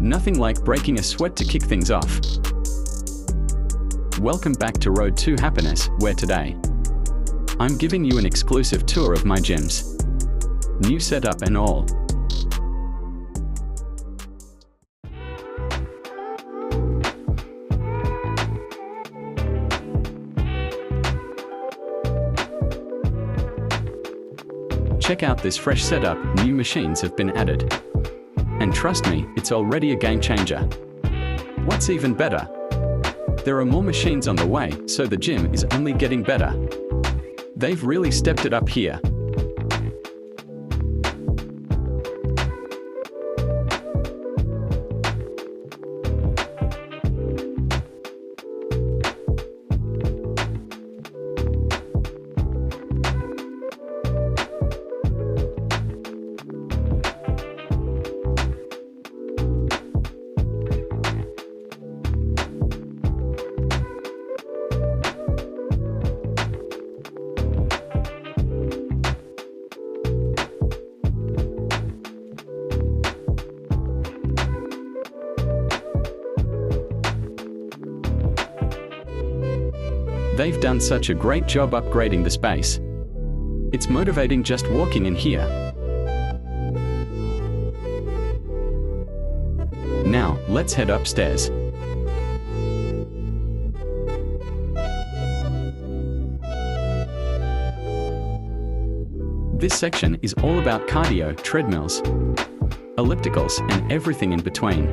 Nothing like breaking a sweat to kick things off. Welcome back to Road to Happiness, where today I'm giving you an exclusive tour of my gyms. New setup and all. Check out this fresh setup, new machines have been added. And trust me, it's already a game changer. What's even better? There are more machines on the way, so the gym is only getting better. They've really stepped it up here. They've done such a great job upgrading the space. It's motivating just walking in here. Now, let's head upstairs. This section is all about cardio, treadmills, ellipticals, and everything in between.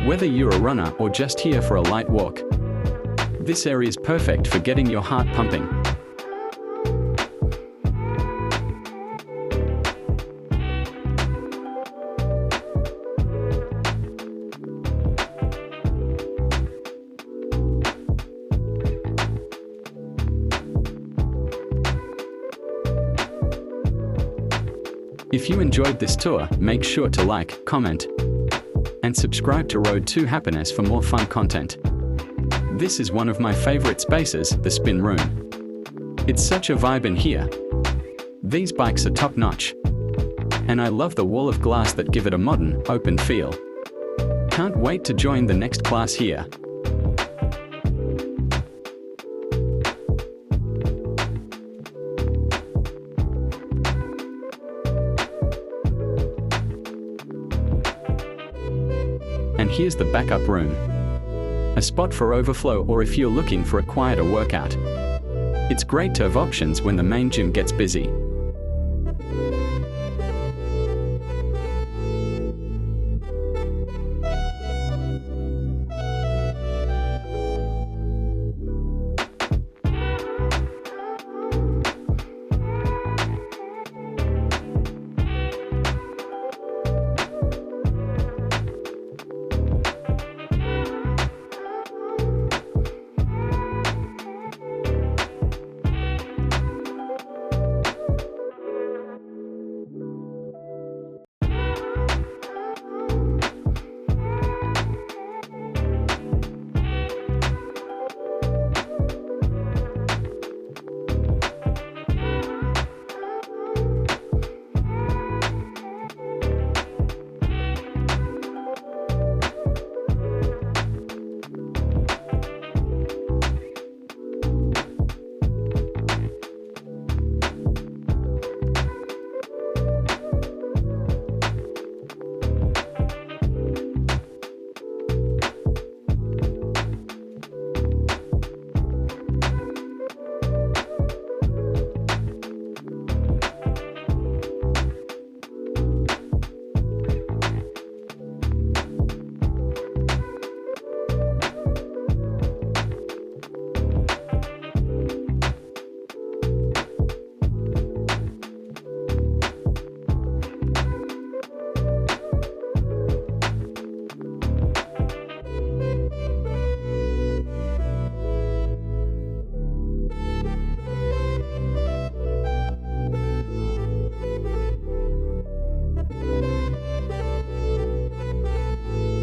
Whether you're a runner or just here for a light walk, this area is perfect for getting your heart pumping. If you enjoyed this tour, make sure to like, comment, and subscribe to Road to Happiness for more fun content. This is one of my favorite spaces, the spin room. It's such a vibe in here. These bikes are top-notch. And I love the wall of glass that give it a modern, open feel. Can't wait to join the next class here. And here's the backup room. A spot for overflow or if you're looking for a quieter workout. It's great to have options when the main gym gets busy.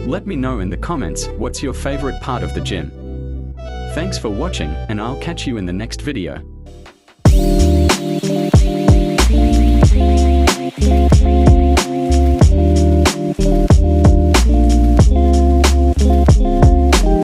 Let me know in the comments what's your favorite part of the gym. Thanks for watching, and I'll catch you in the next video. Thank you.